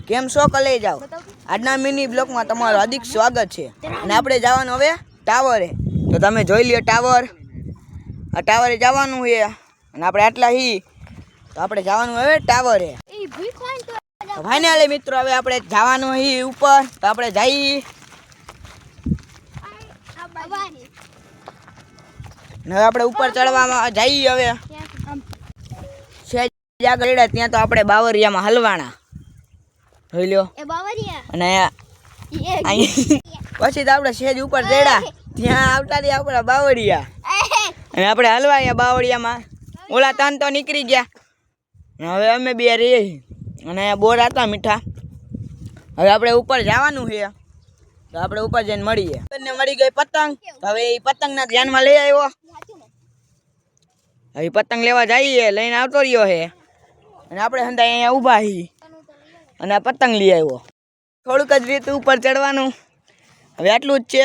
કેમ છો કલે જાઓ આજના મિની બ્લોકમાં તમારું હાર્દિક સ્વાગત છે અને આપણે જવાનું હવે ટાવરે તો તમે જોઈ લ્યો ટાવર આ ટાવરે જવાનું છે અને આપણે આટલા હી તો આપણે જવાનું હવે ટાવરે તો ફાઇનલી મિત્રો હવે આપણે જવાનું હી ઉપર તો આપણે જઈએ હવે આપણે ઉપર ચડવામાં જઈએ હવે આગળ ત્યાં તો આપણે બાવરિયામાં હલવાણા જોઈ લ્યો અને પછી તો આપણે સેજ ઉપર ચડ્યા ત્યાં આવતા રહ્યા આપણા બાવળિયા અને આપણે હલવાયા બાવળિયામાં ઓલા તન તો નીકળી ગયા હવે અમે બે રહી અને બોર હતા મીઠા હવે આપણે ઉપર જવાનું છે તો આપણે ઉપર જઈને મળીએ મળી ગઈ પતંગ હવે એ પતંગના ધ્યાનમાં લઈ આવ્યો હવે પતંગ લેવા જઈએ લઈને આવતો રહ્યો છે અને આપણે હંધા અહીંયા ઊભા હી અને આ પતંગ લઈ આવ્યો થોડુંક જ રીતે ઉપર ચડવાનું હવે આટલું જ છે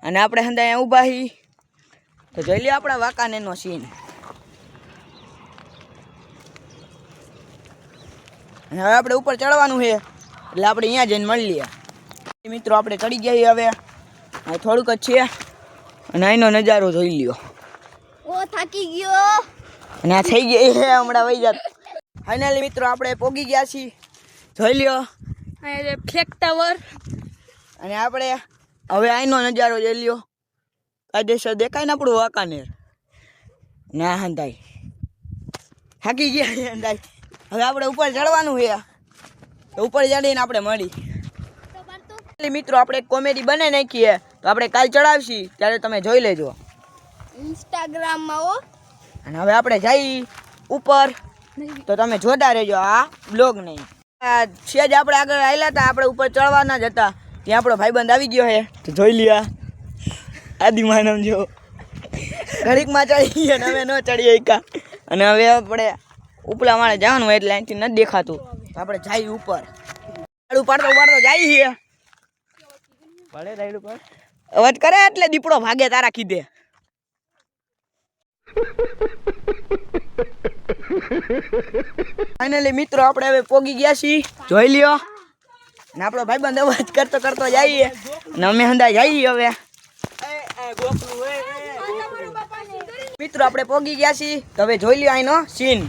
અને આપણે હંધા અહીંયા ઊભા હી તો જોઈ લ્યો આપણા વાંકાનેરનો સીન અને હવે આપણે ઉપર ચડવાનું છે એટલે આપણે અહીંયા જઈને મળીએ મિત્રો આપણે ચડી ગયા હવે થોડુંક જ છે અને અહીંનો નજારો જોઈ લ્યો ઓ થાકી ગયો અને આ થઈ ગઈ છે હમણાં વહી જાત ફાઇનલી મિત્રો આપણે પોગી ગયા છીએ જોઈ લ્યો અહીંયા ફ્લેગ ટાવર અને આપણે હવે અહીંનો નજારો જોઈ લ્યો કાયદેસર દેખાય ને આપણું વાંકાનેર ના હંધાઈ થાકી ગયા હંધાઈ હવે આપણે ઉપર ચડવાનું છે ઉપર ચડીને આપણે મળી મિત્રો આપણે કોમેડી બનાવી નાખીએ તો આપણે કાલ ચડાવશી ત્યારે તમે જોઈ લેજો ઇન્સ્ટાગ્રામમાં હો અને હવે આપણે જઈ ઉપર તો તમે જોતા રહેજો આ બ્લોગ નહીં સેજ આપણે આગળ આવેલા હતા આપણે ઉપર ચડવાના જ હતા ત્યાં આપણો ભાઈબંધ આવી ગયો છે તો જોઈ લ્યા આદિમાનવ જો ઘડીકમાં ચડી ગયા ને હવે ન ચડીએ એકા અને હવે આપણે ઉપલા માળે જવાનું એટલે અહીંથી નથી દેખાતું તો આપણે જઈએ ઉપર રાડું પાડતો જઈએ પડે રાડું પર અવાજ કરે એટલે દીપડો ભાગે તારા કીધે ફાઇનલી મિત્રો આપણે હવે પોગી ગયા છીએ જોઈ લ્યો ને આપણો ભાઈબંધ અવાજ કરતો કરતો જઈએ ને અમે હંધા જઈએ હવે મિત્રો આપણે પોગી ગયા છીએ તો હવે જોઈ લ્યો અહીંનો સીન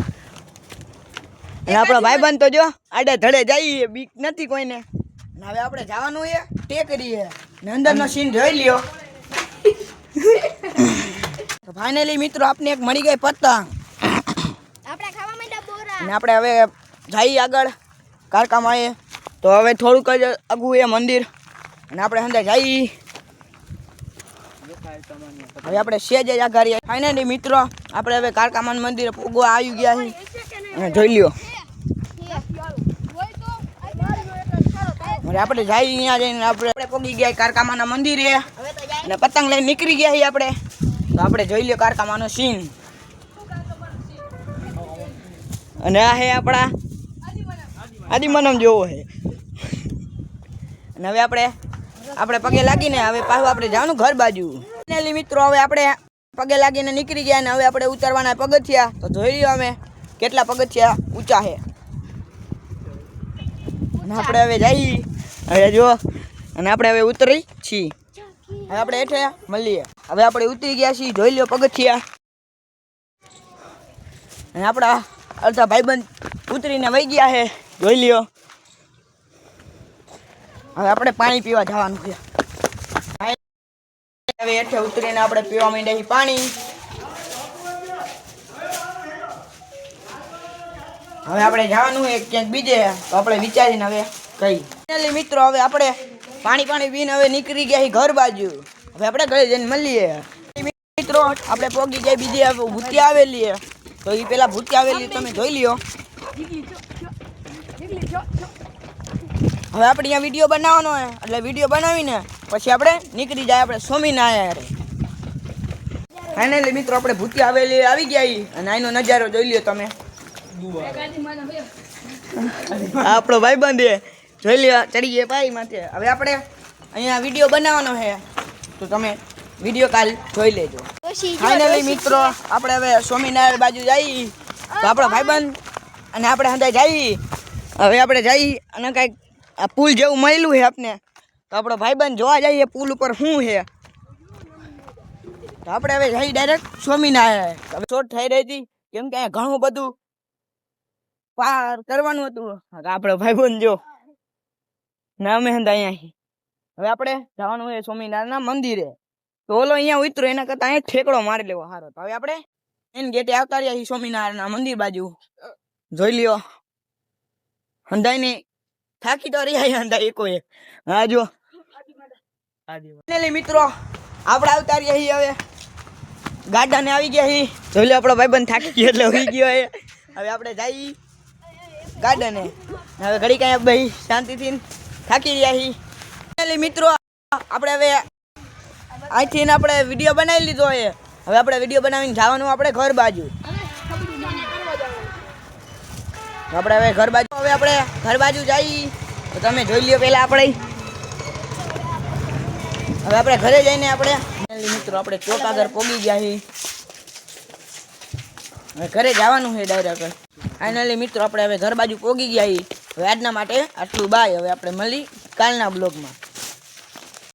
અને આપણો ભાઈબંધ તો જો આડે ધડે જઈએ બીક નથી કોઈને ને હવે આપણે જવાનું છે ટેકરી છે ને અંદરનો સીન જોઈ લ્યો તો ફાઇનલી મિત્રો આપને એક મળી ગઈ પતંગ આપણે ખાવા માંડ્યા બોરા અને આપણે હવે જઈએ આગળ કારકામાં તો હવે થોડુંક જ આગું એ મંદિર અને આપણે અંદર જઈએ હવે આપણે સેજ જ આઘારીએ ફાઇનલી મિત્રો આપણે હવે કારકામાન મંદિર પૂગવા આવી ગયા છીએ અને જોઈ લ્યો હવે આપણે જઈએ અહીંયા જઈને આપણે પોગી ગયા કારકામાના મંદિરે અને પતંગ લઈને નીકળી ગયા છીએ આપણે તો આપણે જોઈ લ્યો કારકામાનો સીન અને આ હે આપણા આદિમાનવ જેવો છે અને હવે આપણે પગે લાગીને હવે પાછું આપણે જવાનું ઘર બાજુ ફાઇનલી મિત્રો હવે આપણે પગે લાગીને નીકળી ગયા ને હવે આપણે ઉતરવાના પગથિયા તો જોઈ લ્યો અમે કેટલા પગથિયા ઊંચા છે અને આપણે હવે જઈએ હવે જો અને આપણે હવે ઉતરી છીએ હવે આપણે હેઠે મળીએ હવે આપણે ઉતરી ગયા છીએ જોઈ લ્યો પગથિયા અને આપણા અડધા ભાઈબંધ ઉતરીને વહી ગયા છે જોઈ લ્યો હવે આપણે પાણી પીવા જવાનું છે હવે હેઠે ઉતરીને આપણે પીવા માંડ્યા પાણી હવે આપણે જવાનું છે ક્યાંક બીજે તો આપણે વિચારીને હવે કઈ ફાઇનલી મિત્રો હવે આપણે પાણી પીને હવે નીકળી ગયા ઘર બાજુ હવે આપણે ઘરે જઈને મળીએ મિત્રો આપણે પોગી ગયા બીજે ભૂતિયા આવેલી તો એ પેલા ભૂતિયા આવેલી તમે જોઈ લ્યો હવે આપણે અહીંયા વિડીયો બનાવવાનો હોય એટલે વિડીયો બનાવીને પછી આપણે નીકળી જાય આપણે સ્વામિનારાયણ ફાઇનલી મિત્રો આપણે ભૂતિયા આવેલી આવી ગયા અને આનો નજારો જોઈ લ્યો તમે આપણો ભાઈબંધ જોઈ લ્યો ચડી ગયા પાઈ માથે હવે આપણે અહીંયા વિડીયો બનાવવાનો છે તો તમે વિડીયો કાલ જોઈ લેજો ફાઇનલી મિત્રો આપણે હવે સ્વામિનારાયણ બાજુ જઈએ તો આપણો ભાઈબંધ અને આપણે હંધાઈ જઈએ હવે આપણે જઈ અને કાંઈક આ પુલ જેવું મળેલું છે આપને, તો આપણો ભાઈબંધ જોવા જઈએ પુલ ઉપર શું છે. તો આપણે હવે જઈ ડાયરેક્ટ સ્વામિનારાયણ. હવે શોર્ટ થઈ રહી હતી કેમ કે અહીંયા ઘણું બધું પાર કરવાનું હતું. આપણો ભાઈબંધ જો ના અમે અહીંયા. હવે આપણે જવાનું છે સ્વામિનારાયણના મંદિરે. તો ઓલો અહીંયા ઉતરો એના કરતાં અહીંયા ઠેકડો મારી લેવો સારો. તો હવે આપણે એને ગેટે આવતા રહ્યા છીએ સ્વામિનારાયણના મંદિર બાજુ. જોઈ લ્યો હંધાઈ ને થાકી તો રહ્યા હંધાઈ એકો એક. હા જો મિત્રો આપણે આવતા રહ્યા છીએ હવે ગાર્ડને આવી ગયા છીએ. જોઈ લો આપણો ભાઈબંધ થાકી ગયો એટલે હોઈ ગયો છે. હવે આપણે જઈ ગાર્ડને. હવે ઘડી કાંઈ ભાઈ શાંતિથી થાકી રહ્યા છીએ. મિત્રો આપણે હવે અહીંથી આપણે વિડીયો બનાવી લીધો છે. હવે આપણે વિડીયો બનાવીને જવાનું આપણે ઘર બાજુ. આપણે હવે ઘર બાજુ જઈ તો તમે જોઈ લ્યો પહેલા આપણે. હવે આપણે ઘરે જઈને આપણે મિત્રો આપણે ચોક આગળ પહોંચી ગયા છીએ. હવે ઘરે જવાનું છે ડાયરેક્ટ. ફાઇનલી મિત્રો આપણે હવે ઘર બાજુ પહોંચી ગયા છીએ. હવે આજના માટે આટલું બાય. હવે આપણે મળી કાલના બ્લોગમાં.